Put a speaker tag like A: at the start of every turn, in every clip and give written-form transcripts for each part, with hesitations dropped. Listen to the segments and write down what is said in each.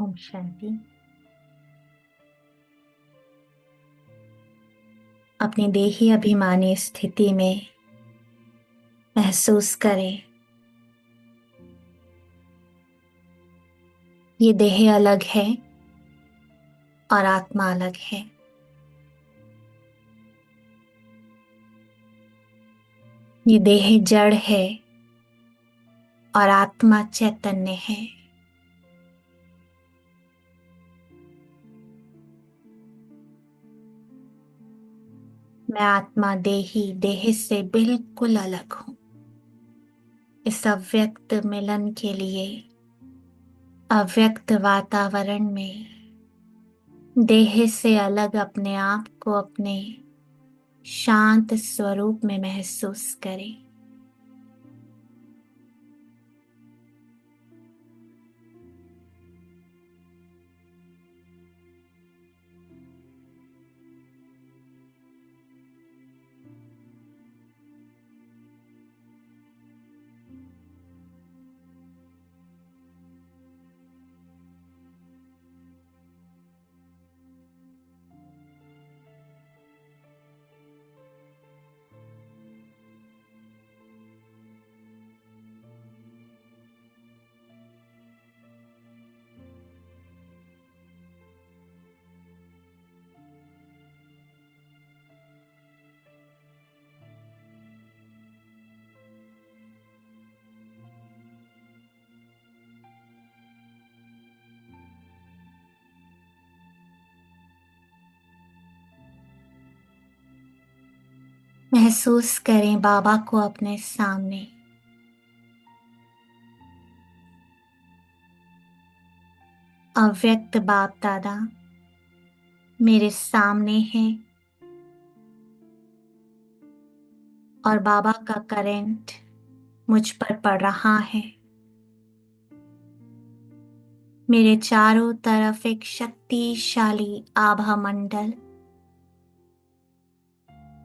A: ओम शांति। अपनी देही अभिमानी स्थिति में महसूस करें, ये देह अलग है और आत्मा अलग है। ये देह जड़ है और आत्मा चैतन्य है। मैं आत्मा देही देह से बिल्कुल अलग हूं। इस अव्यक्त मिलन के लिए अव्यक्त वातावरण में देह से अलग अपने आप को अपने शांत स्वरूप में महसूस करें। महसूस करें बाबा को अपने सामने। अव्यक्त बाप दादा मेरे सामने हैं और बाबा का करंट मुझ पर पड़ रहा है। मेरे चारों तरफ एक शक्तिशाली आभा मंडल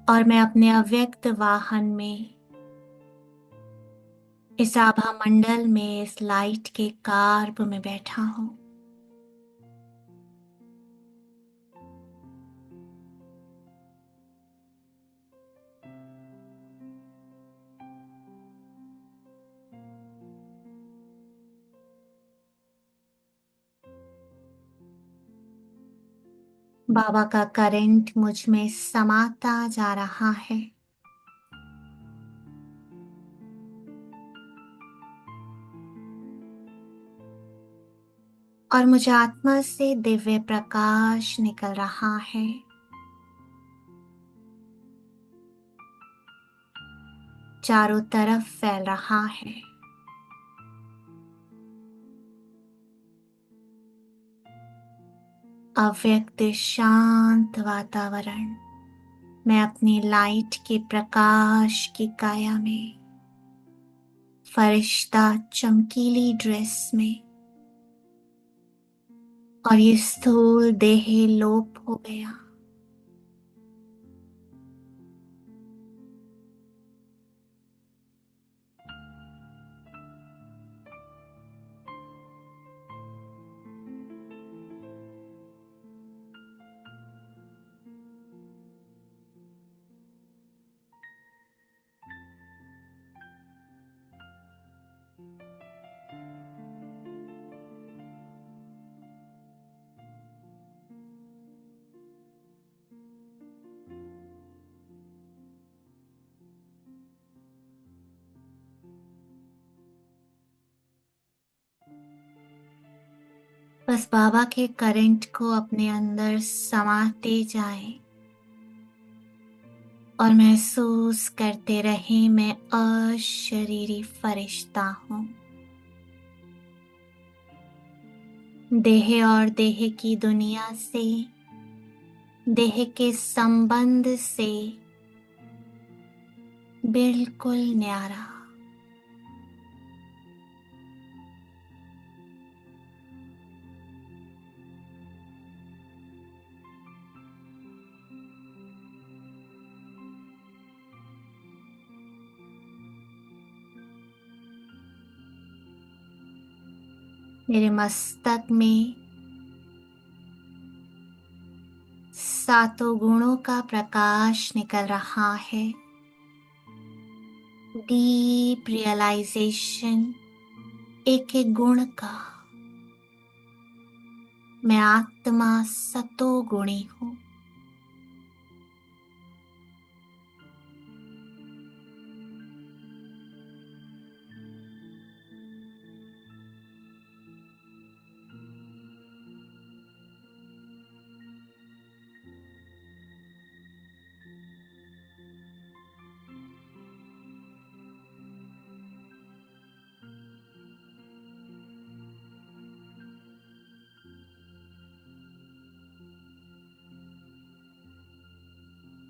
A: और मैं अपने अव्यक्त वाहन में इस आभा मंडल में इस लाइट के कार्ब में बैठा हूं। बाबा का करंट मुझ में समाता जा रहा है और मुझे आत्मा से दिव्य प्रकाश निकल रहा है। चारों तरफ फैल रहा है। अव्यक्त शांत वातावरण। मैं अपनी लाइट के प्रकाश की काया में फरिश्ता चमकीली ड्रेस में और ये स्थूल देह लोप हो गया। बस बाबा के करंट को अपने अंदर समाते जाएं और महसूस करते रहें मैं अशरीरी फरिश्ता हूं। देह और देह की दुनिया से, देह के संबंध से बिल्कुल न्यारा। मेरे मस्तक में सातों गुणों का प्रकाश निकल रहा है। डीप रियलाइजेशन एक एक गुण का। मैं आत्मा सतो गुणी हूँ।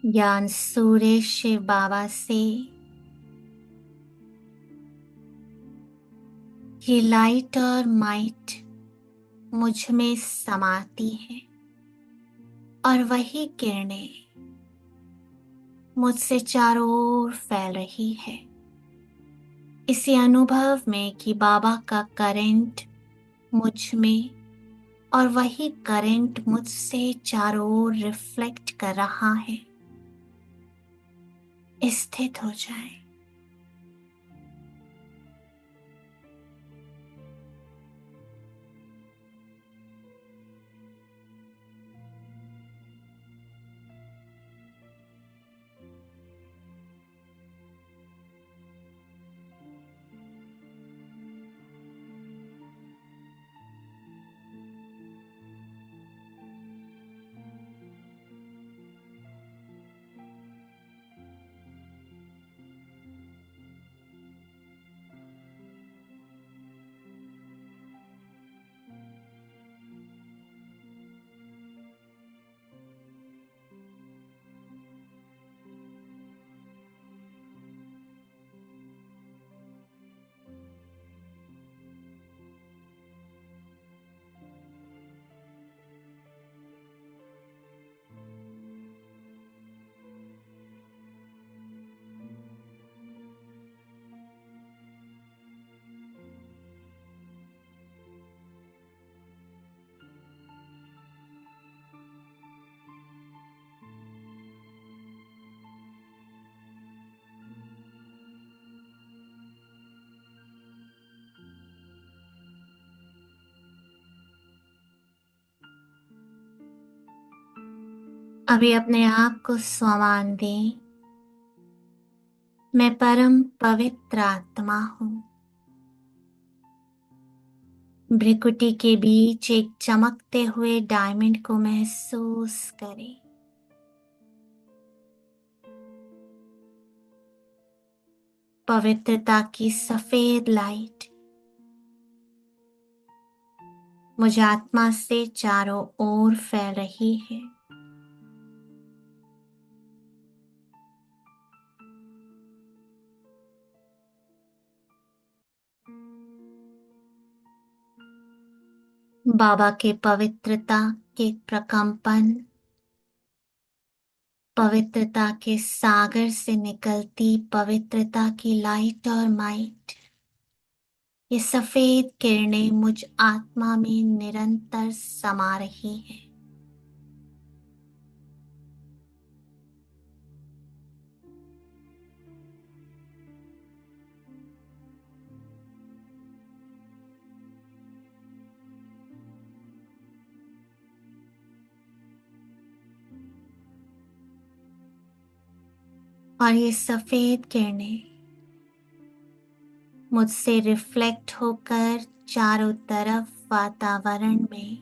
A: ज्ञान सूर्य शिव बाबा से ये लाइट और माइट मुझ में समाती है और वही किरणें मुझसे चारों ओर फैल रही है। इसी अनुभव में कि बाबा का करंट मुझ में और वही करंट मुझसे चारों ओर रिफ्लेक्ट कर रहा है, स्थित हो जाए। अभी अपने आप को स्वमान दें, मैं परम पवित्र आत्मा हूँ। भ्रिकुटी के बीच एक चमकते हुए डायमंड को महसूस करें। पवित्रता की सफेद लाइट मुझ आत्मा से चारों ओर फैल रही है। बाबा के पवित्रता के प्रकंपन, पवित्रता के सागर से निकलती पवित्रता की लाइट और माइट, ये सफेद किरणें मुझ आत्मा में निरंतर समा रही हैं। और ये सफेद किरणें मुझसे रिफ्लेक्ट होकर चारों तरफ वातावरण में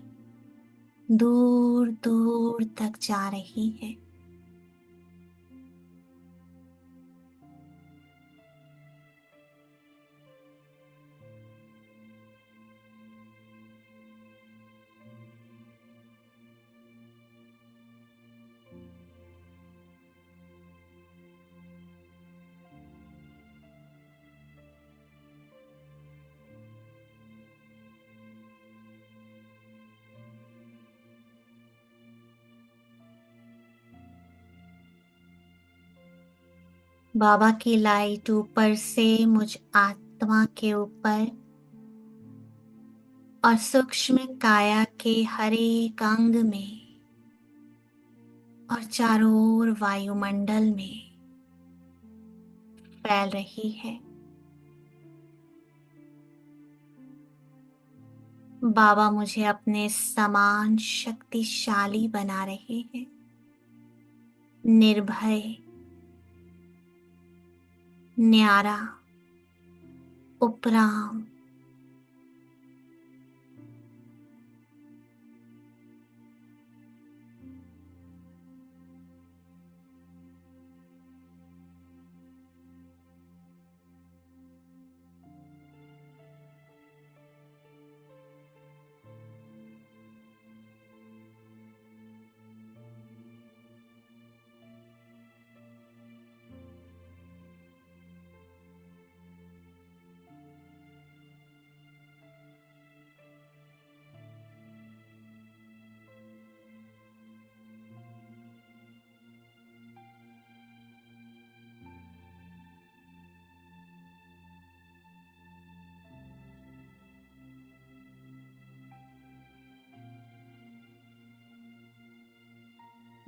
A: दूर दूर तक जा रही है। बाबा की लाइट ऊपर से मुझ आत्मा के ऊपर और सूक्ष्म काया के हर एक अंग में और चारों ओर वायुमंडल में फैल रही है। बाबा मुझे अपने समान शक्तिशाली बना रहे हैं, निर्भय, न्यारा, उपराम।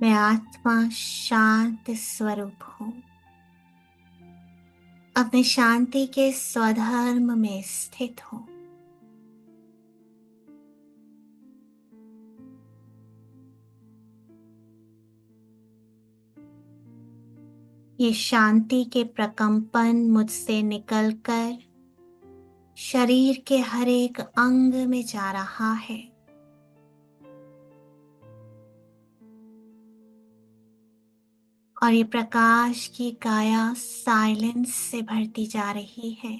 A: मैं आत्मा शांत स्वरूप हूँ, अपने शांति के स्वधर्म में स्थित हूँ। ये शांति के प्रकंपन मुझसे निकलकर शरीर के हर एक अंग में जा रहा है। और ये प्रकाश की काया साइलेंस से भरती जा रही है।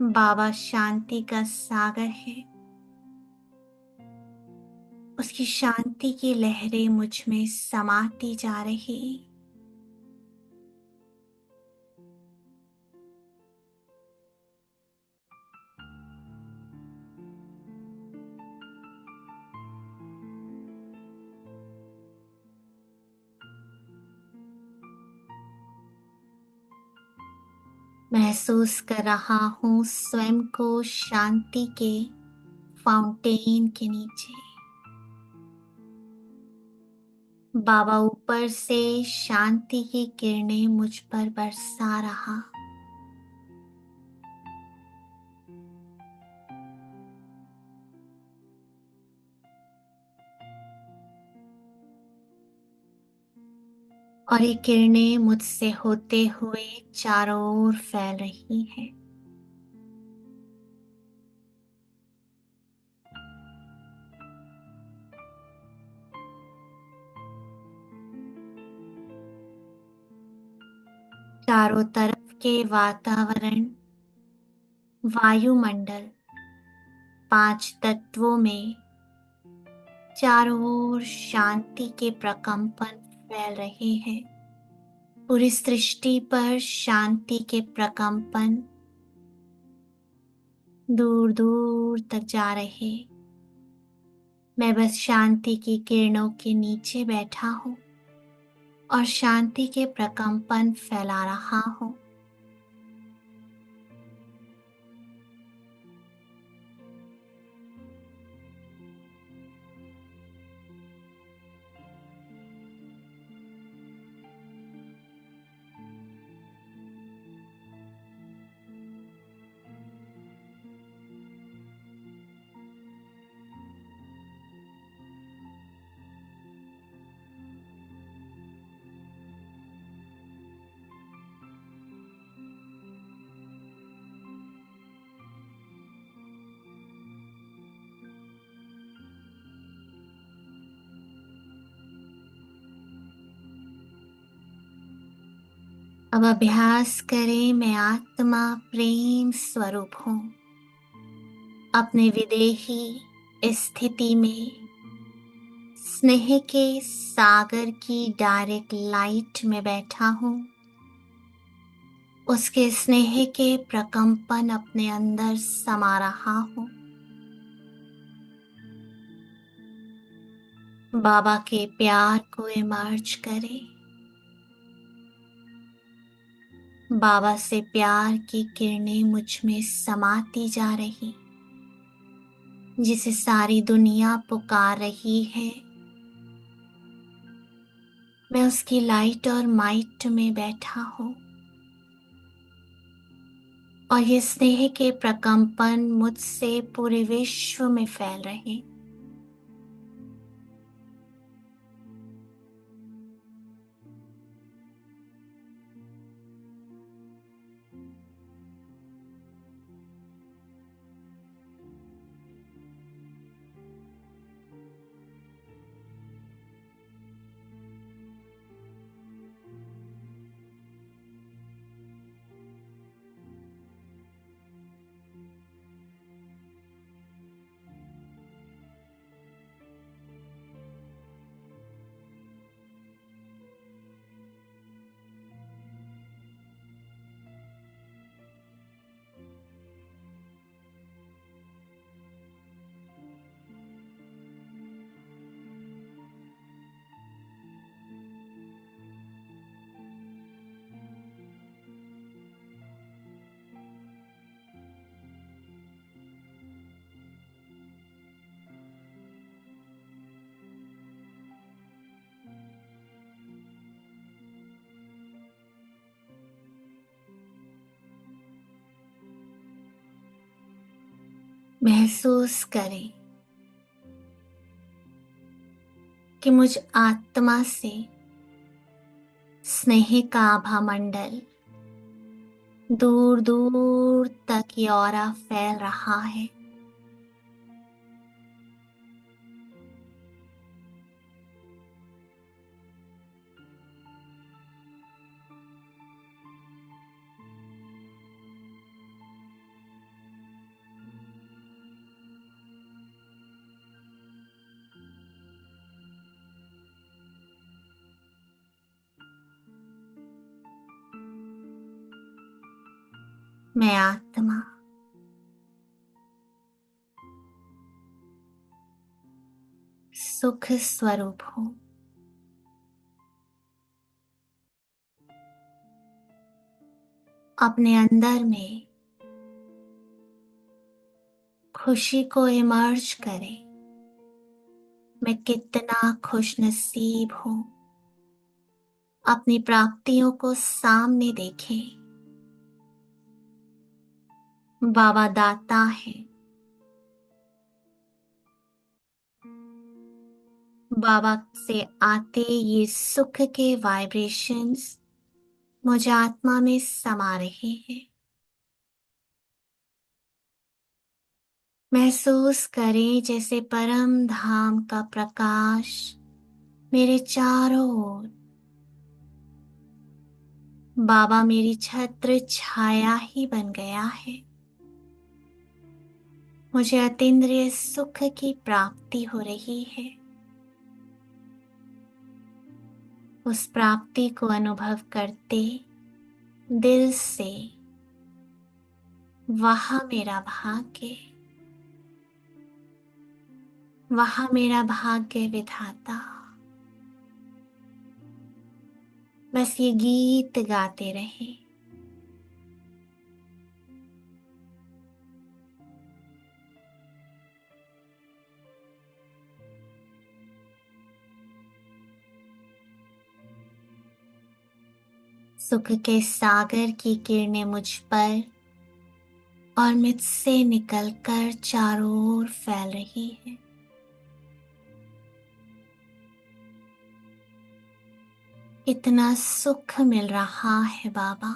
A: बाबा शांति का सागर है, उसकी शांति की लहरें मुझ में समाती जा रही। महसूस कर रहा हूँ स्वयं को शांति के फाउंटेन के नीचे। बाबा ऊपर से शांति की किरणें मुझ पर बरसा रहा। और ये किरणें मुझसे होते हुए चारों ओर फैल रही हैं। चारों तरफ के वातावरण, वायुमंडल, 5 तत्वों में चारों ओर शांति के प्रकंपन फैल रहे हैं। पूरी सृष्टि पर शांति के प्रकंपन दूर दूर तक जा रहे। मैं बस शांति की किरणों के नीचे बैठा हूँ और शांति के प्रकंपन फैला रहा हूँ। अब अभ्यास करें, मैं आत्मा प्रेम स्वरूप हूँ। अपने विदेही स्थिति में स्नेह के सागर की डायरेक्ट लाइट में बैठा हूँ। उसके स्नेह के प्रकंपन अपने अंदर समा रहा हूँ। बाबा के प्यार को इमर्ज करें। बाबा से प्यार की किरणें मुझ में समाती जा रही। जिसे सारी दुनिया पुकार रही है, मैं उसकी लाइट और माइट में बैठा हूँ और ये स्नेह के प्रकंपन मुझसे पूरे विश्व में फैल रहे। महसूस करें कि मुझ आत्मा से स्नेह का आभा मंडल दूर दूर तक ये ऑरा फैल रहा है। मैं आत्मा सुख स्वरूप हूँ। अपने अंदर में खुशी को इमर्ज करें। मैं कितना खुशनसीब हूँ। अपनी प्राप्तियों को सामने देखें। बाबा दाता है। बाबा से आते ये सुख के वाइब्रेशंस मुझ आत्मा में समा रहे हैं। महसूस करें जैसे परम धाम का प्रकाश मेरे चारों ओर, बाबा मेरी छत्र छाया ही बन गया है। मुझे अतीन्द्रिय सुख की प्राप्ति हो रही है। उस प्राप्ति को अनुभव करते दिल से, वहाँ मेरा भाग्य, वहाँ मेरा भाग्य विधाता। बस ये गीत गाते रहे। सुख के सागर की किरणें मुझ पर और मुझसे निकलकर चारों ओर फैल रही है। इतना सुख मिल रहा है बाबा।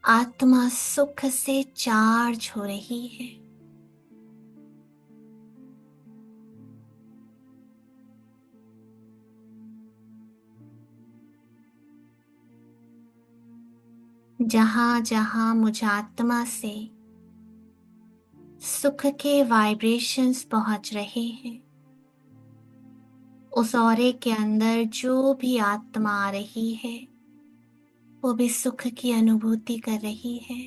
A: आत्मा सुख से चार्ज हो रही है। जहां जहां मुझ आत्मा से सुख के वाइब्रेशंस पहुंच रहे हैं, उस औरे के अंदर जो भी आत्मा आ रही है वो भी सुख की अनुभूति कर रही है।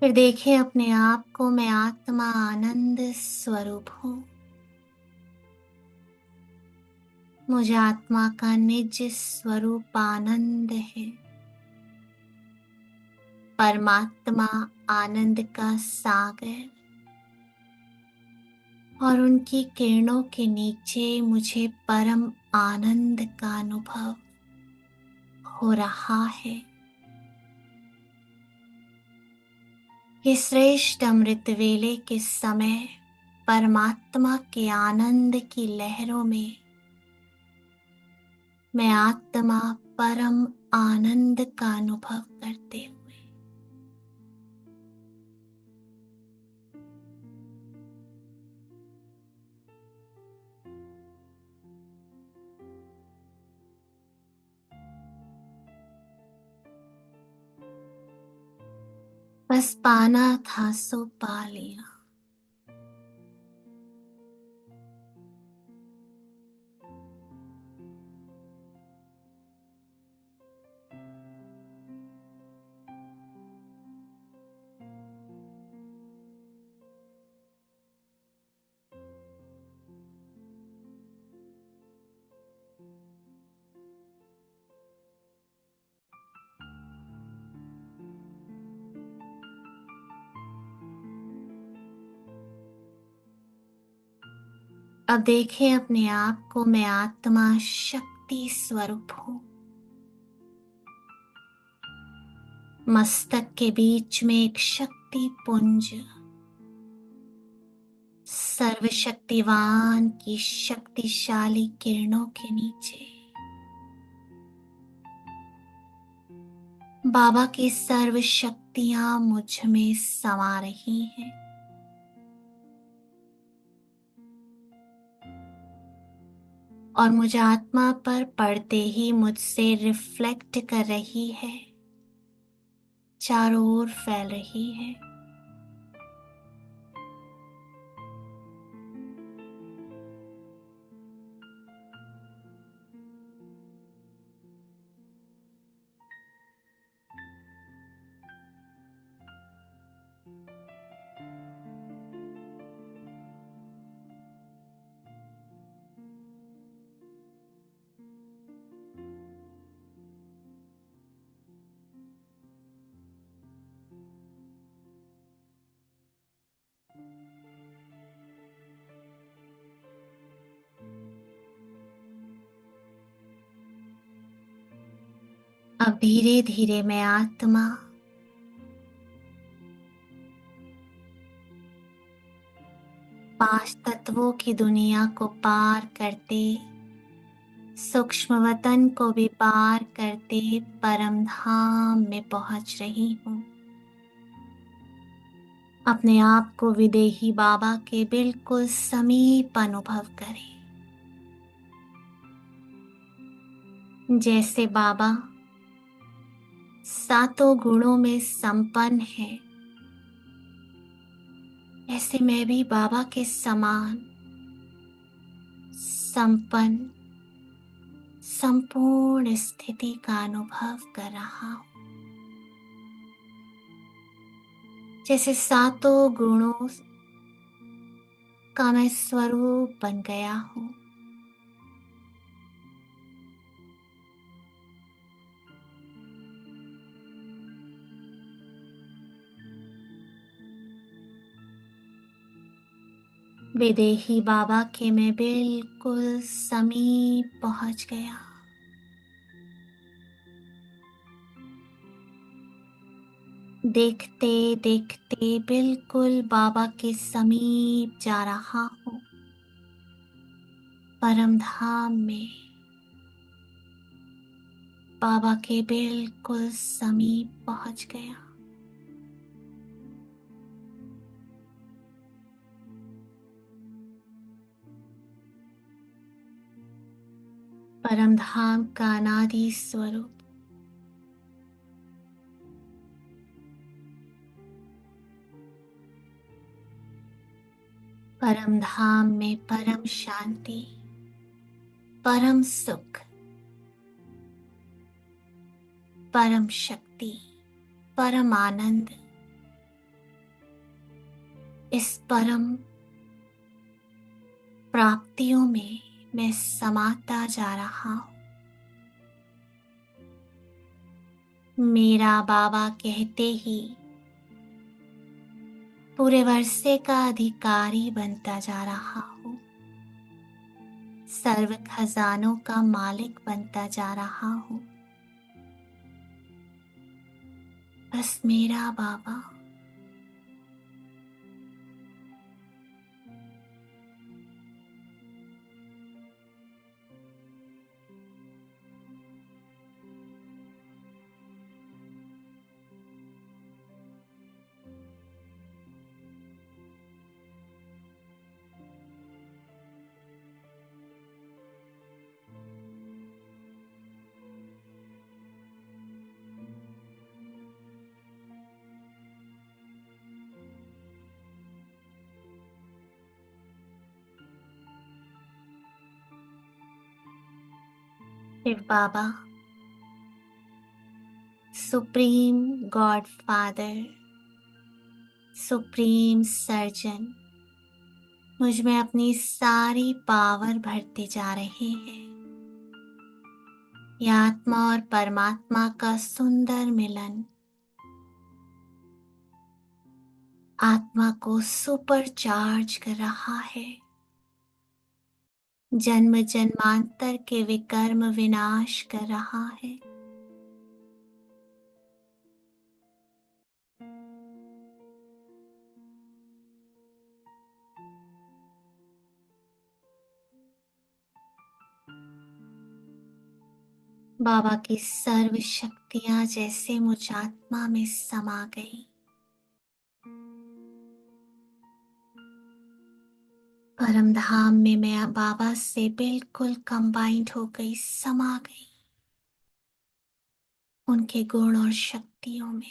A: फिर देखिए अपने आप को, मैं आत्मा आनंद स्वरूप हूँ। मुझे आत्मा का निज स्वरूप आनंद है। परमात्मा आनंद का सागर, और उनकी किरणों के नीचे मुझे परम आनंद का अनुभव हो रहा है। ये श्रेष्ठ अमृत वेले के समय परमात्मा के आनंद की लहरों में मैं आत्मा परम आनंद का अनुभव करते हुए बस पाना था सो पा लिया। अब देखें अपने आप को, मैं आत्मा शक्ति स्वरूप हूँ। मस्तक के बीच में एक शक्ति पुंज, सर्वशक्तिवान की शक्तिशाली किरणों के नीचे बाबा की सर्व शक्तियां मुझ में समा रही हैं। और मुझे आत्मा पर पड़ते ही मुझसे रिफ्लेक्ट कर रही है, चारों ओर फैल रही है। अब धीरे धीरे मैं आत्मा पांच तत्वों की दुनिया को पार करते, सूक्ष्म वतन को भी पार करते परम धाम में पहुंच रही हूँ। अपने आप को विदेही बाबा के बिल्कुल समीप अनुभव करें, जैसे बाबा सातों गुणों में संपन्न है, ऐसे मैं भी बाबा के समान संपन्न संपूर्ण स्थिति का अनुभव कर रहा हूं। जैसे सातों गुणों का मैं स्वरूप बन गया हूं। विदेही बाबा के मैं बिल्कुल समीप पहुंच गया। देखते देखते बिल्कुल बाबा के समीप जा रहा हूँ, परम धाम में बाबा के बिल्कुल समीप पहुंच गया। परम धाम का अनादि स्वरूप, परम धाम में परम शांति, परम सुख, परम शक्ति, परम आनंद इस परम प्राप्तियों में मैं समाता जा रहा हूँ। मेरा बाबा कहते ही पूरे वर्षे का अधिकारी बनता जा रहा हूँ। सर्व खजानों का मालिक बनता जा रहा हूँ। बस मेरा बाबा Shiv Baba, supreme God father, supreme surgeon मुझ में अपनी सारी पावर भरते जा रहे हैं। यह आत्मा और परमात्मा का सुंदर मिलन आत्मा को सुपर चार्ज कर रहा है। जन्म जन्मांतर के विकर्म विनाश कर रहा है। बाबा की सर्व शक्तियां जैसे मुझ आत्मा में समा गई। परम धाम में मैं बाबा से बिल्कुल कंबाइंड हो गई, समा गई उनके गुण और शक्तियों में।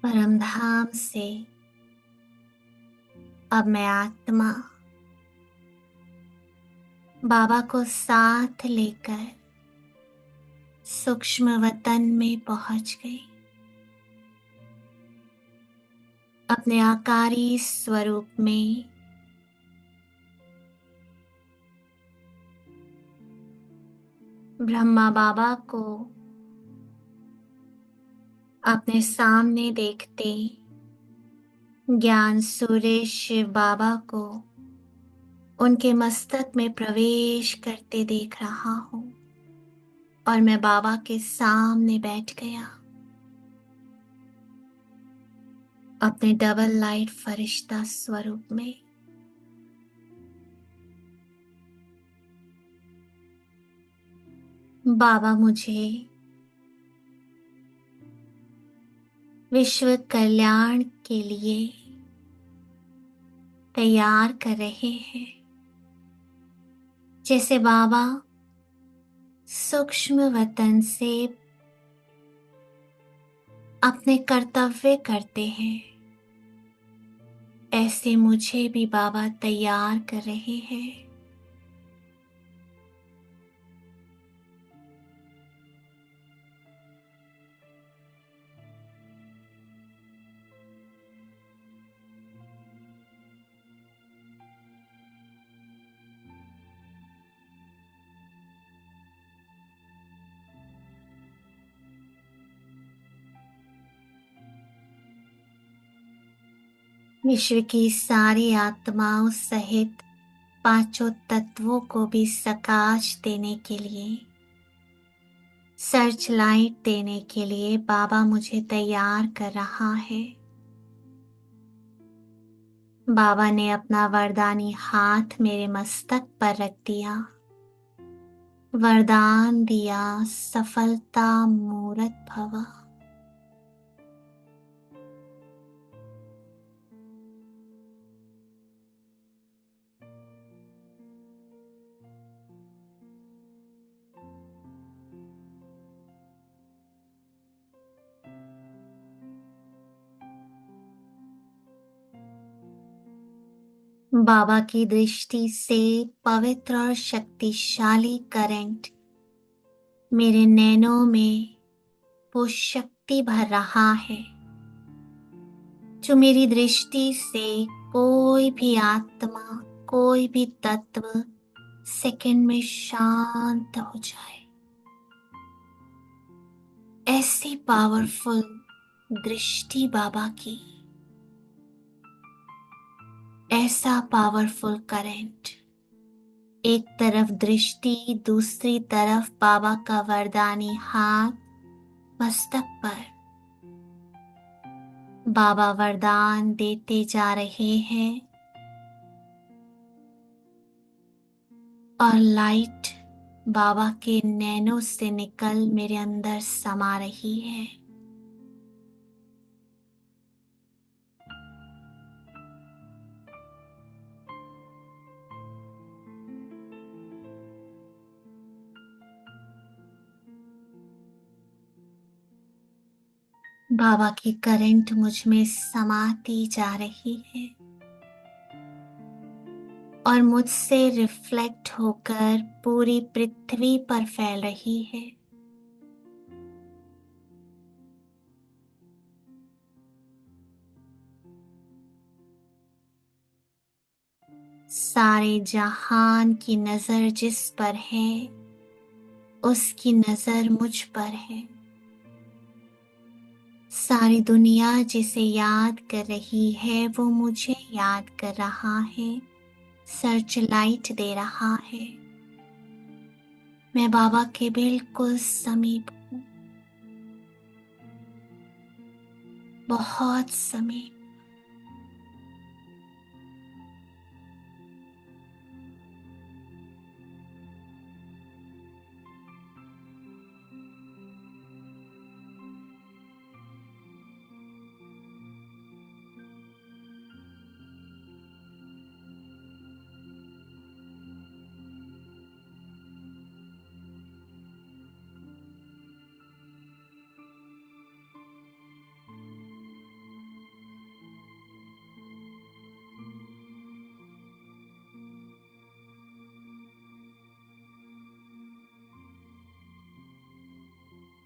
A: परम धाम से अब मैं आत्मा बाबा को साथ लेकर सूक्ष्म वतन में पहुंच गई। अपने आकारी स्वरूप में ब्रह्मा बाबा को अपने सामने देखते, ज्ञान सूर्य शिव बाबा को उनके मस्तक में प्रवेश करते देख रहा हूँ और मैं बाबा के सामने बैठ गया अपने डबल लाइट फरिश्ता स्वरूप में। बाबा मुझे विश्व कल्याण के लिए तैयार कर रहे हैं। जैसे बाबा सूक्ष्म वतन से अपने कर्तव्य करते हैं, ऐसे मुझे भी बाबा तैयार कर रहे हैं। विश्व की सारी आत्माओं सहित पांचों तत्वों को भी सकाश देने के लिए सर्च लाइट देने के लिए बाबा मुझे तैयार कर रहा है। बाबा ने अपना वरदानी हाथ मेरे मस्तक पर रख दिया। वरदान दिया, सफलता मूरत भव। बाबा की दृष्टि से पवित्र और शक्तिशाली करंट मेरे नैनों में वो शक्ति भर रहा है जो मेरी दृष्टि से कोई भी आत्मा, कोई भी तत्व सेकंड में शांत हो जाए। ऐसी पावरफुल दृष्टि बाबा की, ऐसा पावरफुल करंट। एक तरफ दृष्टि, दूसरी तरफ बाबा का वरदानी हाथ मस्तक पर। बाबा वरदान देते जा रहे हैं और लाइट बाबा के नैनों से निकल मेरे अंदर समा रही है। बाबा की करंट मुझ में समाती जा रही है और मुझसे रिफ्लेक्ट होकर पूरी पृथ्वी पर फैल रही है। सारे जहान की नजर जिस पर है, उसकी नजर मुझ पर है। सारी दुनिया जिसे याद कर रही है वो मुझे याद कर रहा है, सर्च लाइट दे रहा है। मैं बाबा के बिल्कुल समीप हूँ, बहुत समीप।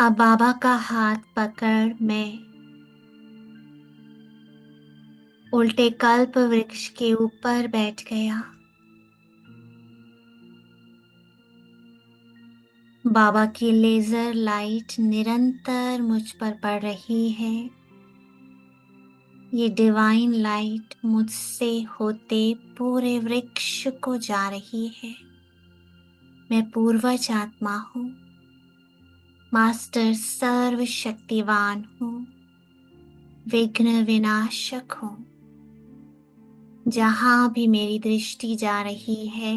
A: अब बाबा का हाथ पकड़ मैं उल्टे कल्प वृक्ष के ऊपर बैठ गया। बाबा की लेजर लाइट निरंतर मुझ पर पड़ रही है। ये डिवाइन लाइट मुझसे होते पूरे वृक्ष को जा रही है। मैं पूर्वज आत्मा हूँ, मास्टर सर्वशक्तिवान हूँ, विघ्न विनाशक हूँ। जहाँ भी मेरी दृष्टि जा रही है,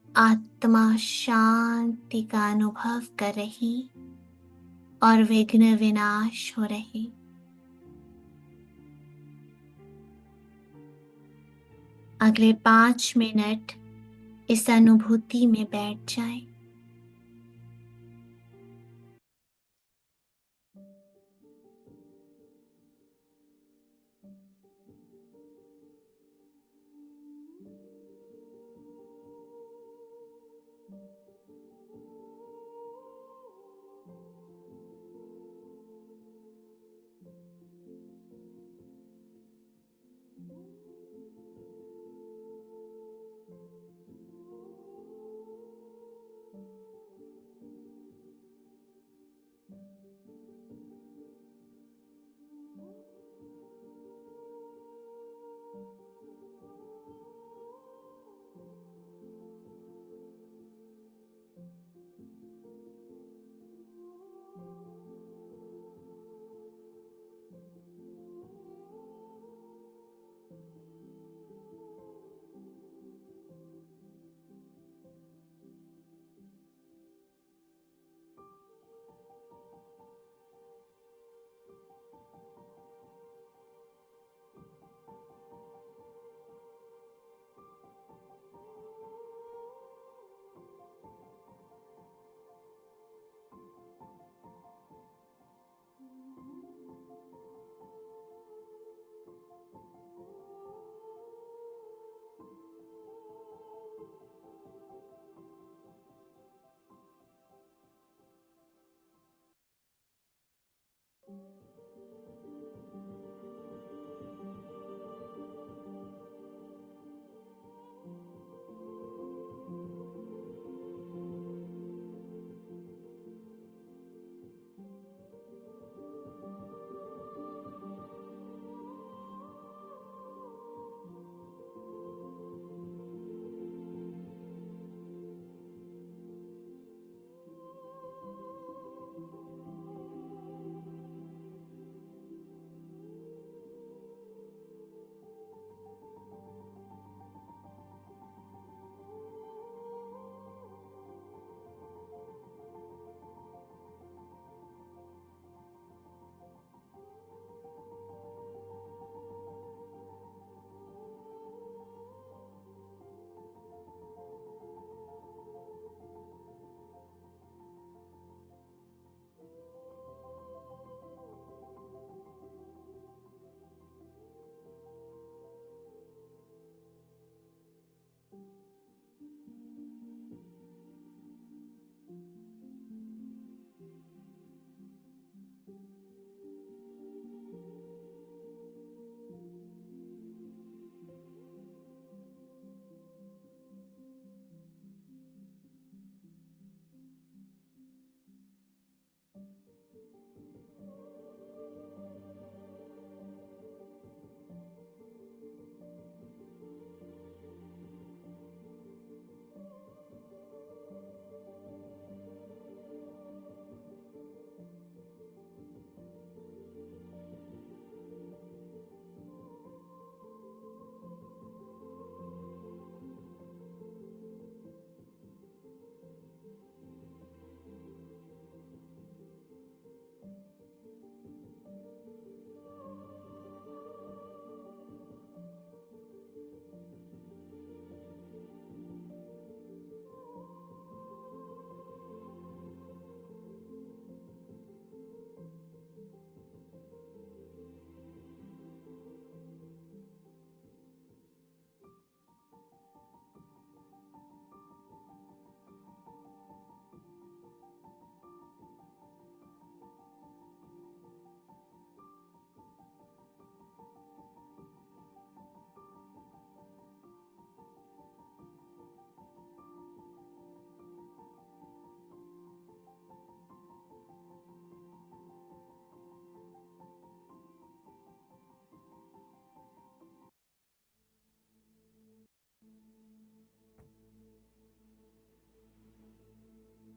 A: आत्मा शांति का अनुभव कर रही और विघ्न विनाश हो रही। अगले 5 मिनट इस अनुभूति में बैठ जाएं।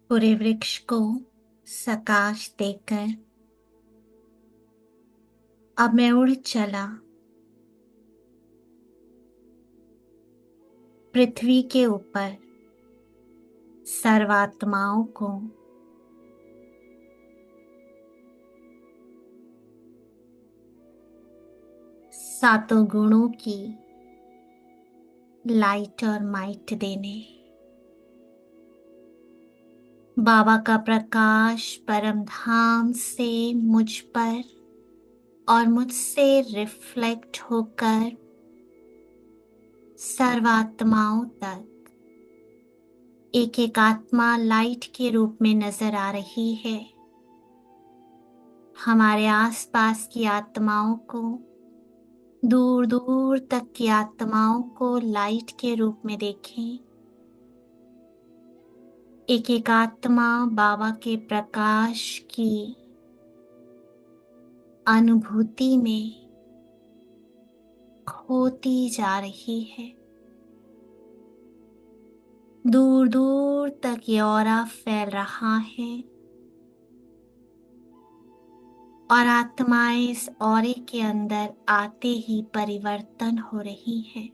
A: पूरे वृक्ष को सकाश देकर अब मैं उड़ चला पृथ्वी के ऊपर सर्वात्माओं को सातों गुणों की लाइट और माइट देने। बाबा का प्रकाश परम धाम से मुझ पर और मुझसे रिफ्लेक्ट होकर सर्वात्माओं तक एक एक आत्मा लाइट के रूप में नजर आ रही है। हमारे आसपास की आत्माओं को, दूर दूर तक की आत्माओं को लाइट के रूप में देखें। एक एक आत्मा बाबा के प्रकाश की अनुभूति में खोती जा रही है। दूर दूर तक ये ऑरा फैल रहा है और आत्माएं इस ऑरे के अंदर आते ही परिवर्तन हो रही हैं।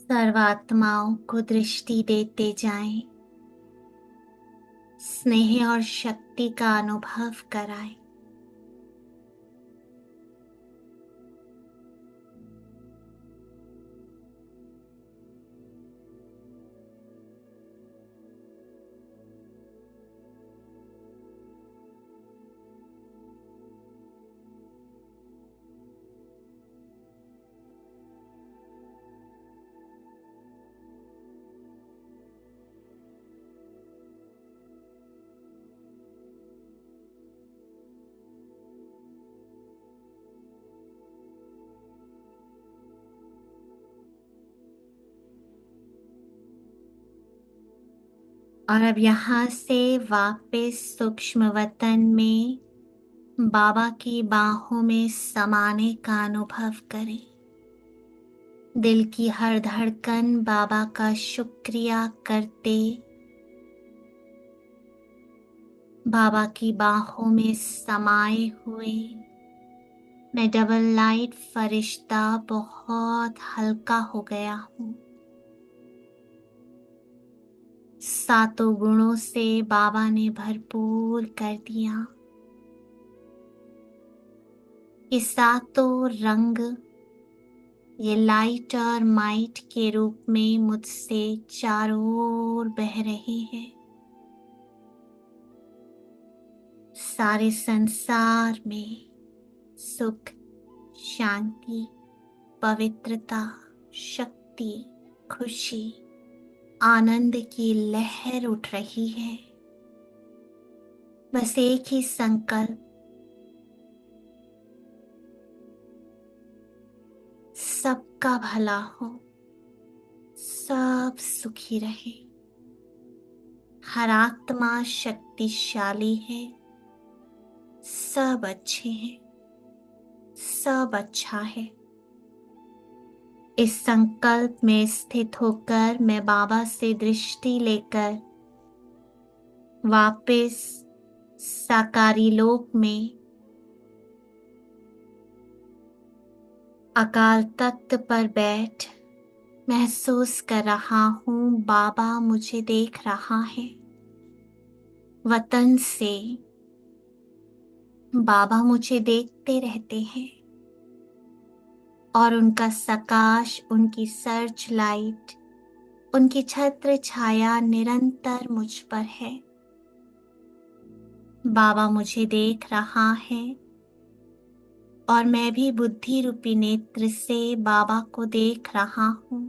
A: सर्वात्माओं को दृष्टि देते जाएं, स्नेह और शक्ति का अनुभव कराएं। और अब यहाँ से वापस सूक्ष्म वतन में बाबा की बाहों में समाने का अनुभव करें। दिल की हर धड़कन बाबा का शुक्रिया करते बाबा की बाहों में समाये हुए मैं डबल लाइट फरिश्ता बहुत हल्का हो गया हूँ। सातों गुणों से बाबा ने भरपूर कर दिया। ये सातों रंग ये लाइट और माइट के रूप में मुझसे चारों ओर बह रहे हैं। सारे संसार में सुख, शांति, पवित्रता, शक्ति, खुशी, आनंद की लहर उठ रही है। बस एक ही संकल्प, सबका भला हो, सब सुखी रहे। हर आत्मा शक्तिशाली है, सब अच्छे हैं, सब अच्छा है। इस संकल्प में स्थित होकर मैं बाबा से दृष्टि लेकर वापस साकारी लोक में अकाल तख्त पर बैठ महसूस कर रहा हूँ बाबा मुझे देख रहा है। वतन से बाबा मुझे देखते रहते हैं और उनका सकाश, उनकी सर्च लाइट, उनकी छत्र छाया निरंतर मुझ पर है। बाबा मुझे देख रहा है और मैं भी बुद्धि रूपी नेत्र से बाबा को देख रहा हूँ।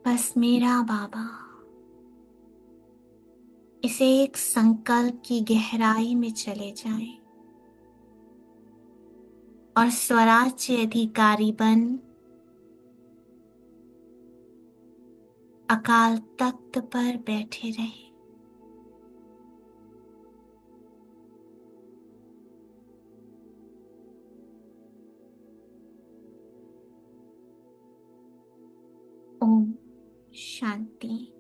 A: बस मेरा बाबा, इसे एक संकल्प की गहराई में चले जाएं और स्वराज्य अधिकारी बन अकाल तख्त पर बैठे रहे। ओम शांति।